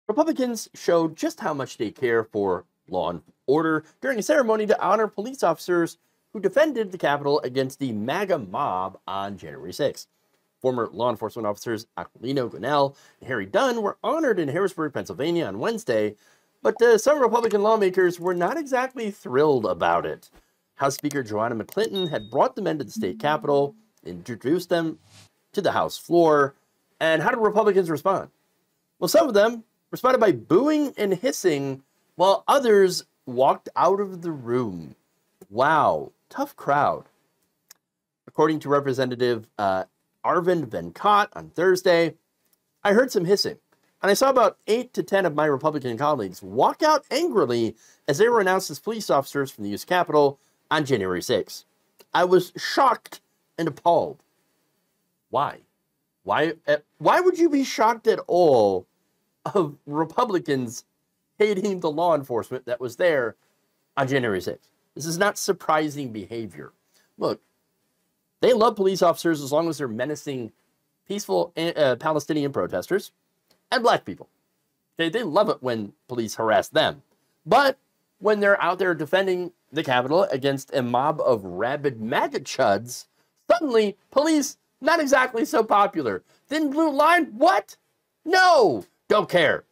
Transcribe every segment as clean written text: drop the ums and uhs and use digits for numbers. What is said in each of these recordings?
Republicans showed just how much they care for law and order during a ceremony to honor police officers who defended the Capitol against the MAGA mob on January 6th. Former law enforcement officers Aquilino, Gonell, and Harry Dunn were honored in Harrisburg, Pennsylvania on Wednesday, but some Republican lawmakers were not exactly thrilled about it. House Speaker Joanna McClinton had brought the men to the state capitol, introduced them to the House floor, and how did Republicans respond? Well, some of them responded by booing and hissing, while others walked out of the room. Wow, tough crowd. According to Representative Arvind Venkat on Thursday, I heard some hissing, and I saw about 8 to 10 of my Republican colleagues walk out angrily as they were announced as police officers from the U.S. Capitol on January 6th. I was shocked and appalled. Why? Why would you be shocked at all of Republicans hating the law enforcement that was there on January 6th? This is not surprising behavior. Look, they love police officers as long as they're menacing peaceful Palestinian protesters and black people. Okay, they love it when police harass them. But when they're out there defending the Capitol against a mob of rabid MAGA chuds, suddenly police not exactly so popular. Thin blue line? What? No, don't care.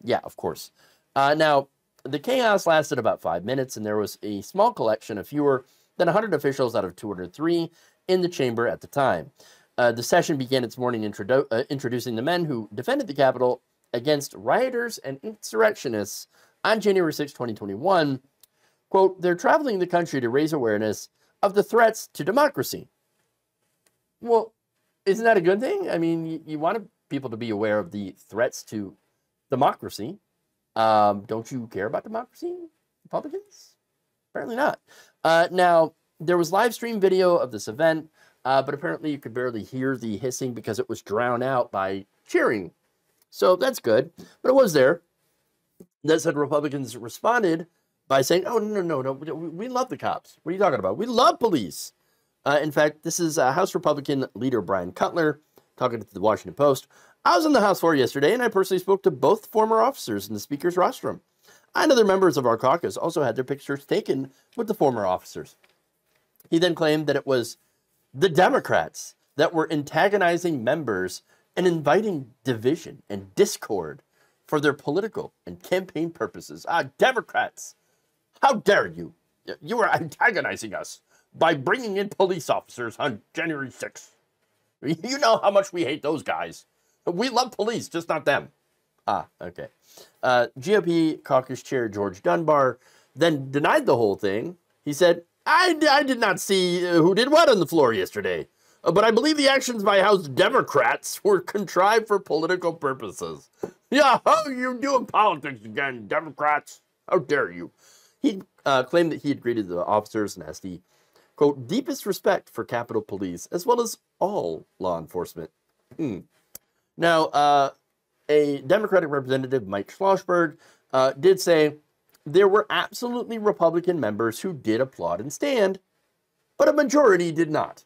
Yeah, of course. Now, the chaos lasted about 5 minutes, and there was a small collection of fewer than 100 officials out of 203 in the chamber at the time. The session began its morning introducing the men who defended the Capitol against rioters and insurrectionists on January 6, 2021. Quote, they're traveling the country to raise awareness of the threats to democracy. Well, isn't that a good thing? I mean, you want people to be aware of the threats to democracy. Don't you care about democracy, Republicans? Apparently not. Now, there was live stream video of this event, but apparently you could barely hear the hissing because it was drowned out by cheering. So that's good. But it was there. That said, Republicans responded by saying, oh, no, we love the cops. What are you talking about? We love police. In fact, this is House Republican leader Brian Cutler talking to the Washington Post. I was on the House floor yesterday, and I personally spoke to both former officers in the Speaker's rostrum. And other members of our caucus also had their pictures taken with the former officers. He then claimed that it was the Democrats that were antagonizing members and inviting division and discord for their political and campaign purposes. Democrats, how dare you? You are antagonizing us by bringing in police officers on January 6th. You know how much we hate those guys. We love police, just not them. Okay. GOP caucus chair George Dunbar then denied the whole thing. He said, I did not see who did what on the floor yesterday, but I believe the actions by House Democrats were contrived for political purposes. Yeah, how you doing politics again, Democrats? How dare you? He claimed that he had greeted the officers and asked the, quote, deepest respect for Capitol Police, as well as all law enforcement. Now, a Democratic representative, Mike Schlossberg, did say there were absolutely Republican members who did applaud and stand, but a majority did not.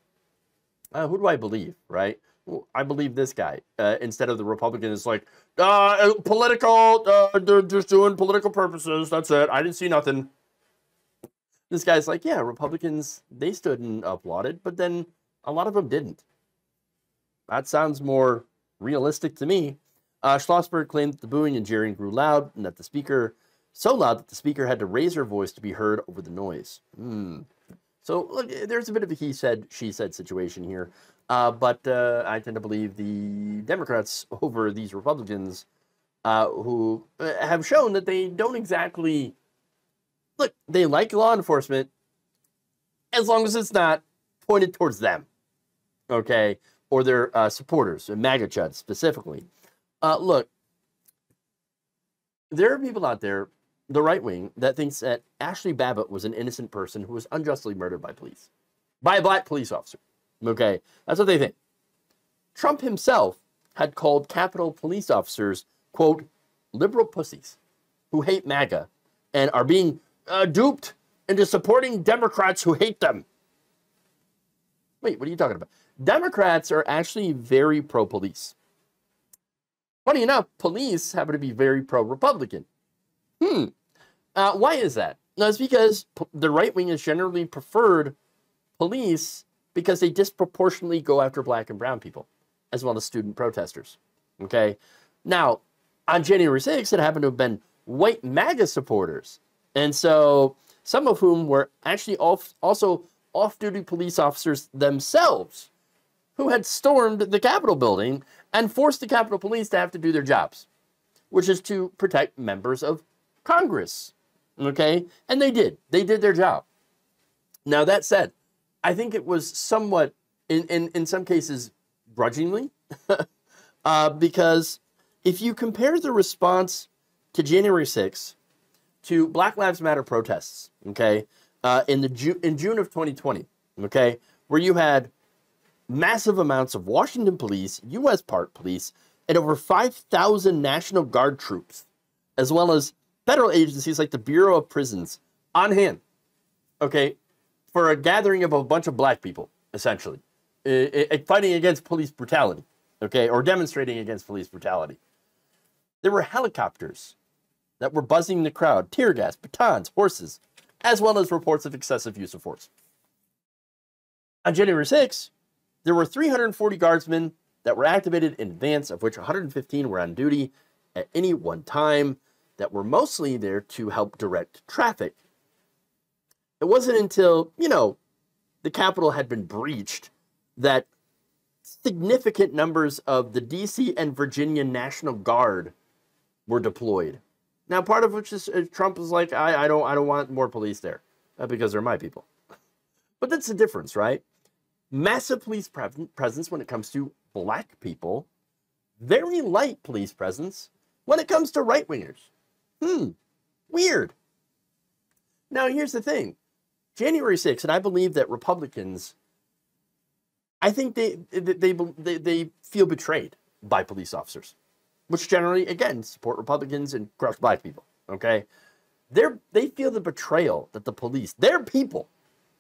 Who do I believe, right? Well, I believe this guy instead of the Republican is like, political, they're just doing political purposes. That's it. I didn't see nothing. This guy's like, yeah, Republicans, they stood and applauded, but then a lot of them didn't. That sounds more realistic to me. Schlossberg claimed that the booing and jeering grew loud and that the speaker, so loud that the speaker had to raise her voice to be heard over the noise. So look, there's a bit of a he said, she said situation here. But I tend to believe the Democrats over these Republicans who have shown that they don't exactly, look, they like law enforcement as long as it's not pointed towards them, okay, or their supporters, MAGA chuds specifically. Look, there are people out there, the right wing, that thinks that Ashley Babbitt was an innocent person who was unjustly murdered by police, by a black police officer. Okay, that's what they think. Trump himself had called Capitol police officers, quote, liberal pussies who hate MAGA and are being duped into supporting Democrats who hate them. Wait, what are you talking about? Democrats are actually very pro-police. Funny enough, police happen to be very pro-Republican. Why is that? No, it's because the right wing has generally preferred police because they disproportionately go after black and brown people, as well as student protesters. Okay? Now, on January 6th, it happened to have been white MAGA supporters. And so some of whom were actually also off-duty police officers themselves who had stormed the Capitol building and forced the Capitol Police to have to do their jobs, which is to protect members of Congress. Okay? And they did. They did their job. Now, that said, I think it was somewhat, in some cases, grudgingly, because if you compare the response to January 6th to Black Lives Matter protests, okay, in June of 2020, okay, where you had massive amounts of Washington police, U.S. Park police, and over 5,000 National Guard troops, as well as federal agencies like the Bureau of Prisons on hand, okay, for a gathering of a bunch of black people, essentially, fighting against police brutality, okay, or demonstrating against police brutality. There were helicopters that were buzzing the crowd, tear gas, batons, horses, as well as reports of excessive use of force. On January 6th, there were 340 guardsmen that were activated in advance, of which 115 were on duty at any one time, that were mostly there to help direct traffic. It wasn't until, the Capitol had been breached that significant numbers of the DC and Virginia National Guard were deployed. Now, part of which is Trump was like, I don't want more police there because they're my people. But that's the difference, right? Massive police presence when it comes to black people. Very light police presence when it comes to right-wingers. Weird. Now, here's the thing. January 6th, and I believe that Republicans, I think they feel betrayed by police officers, which generally, again, support Republicans and crush black people, okay? They feel the betrayal that the police, their people,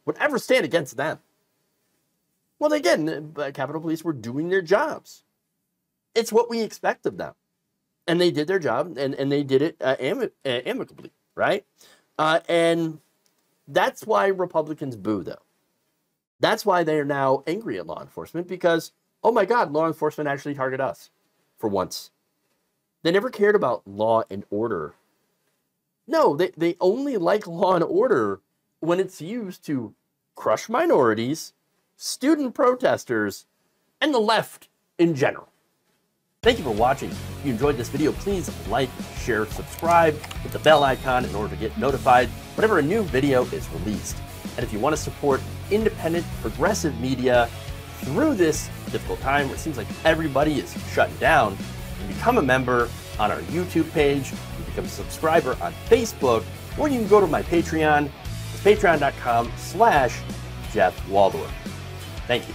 would ever stand against them. Well, again, the Capitol Police were doing their jobs. It's what we expect of them. And they did their job, and they did it amicably, right? And that's why Republicans boo, though. That's why they are now angry at law enforcement, because, oh my God, law enforcement actually target us for once. They never cared about law and order. No, they only like law and order when it's used to crush minorities, student protesters, and the left in general. Thank you for watching. If you enjoyed this video, please like, share, subscribe, hit the bell icon in order to get notified whenever a new video is released. And if you want to support independent, progressive media through this difficult time where it seems like everybody is shutting down, you can become a member on our YouTube page, you can become a subscriber on Facebook, or you can go to my Patreon. It's patreon.com/Jeff Waldorf. Thank you.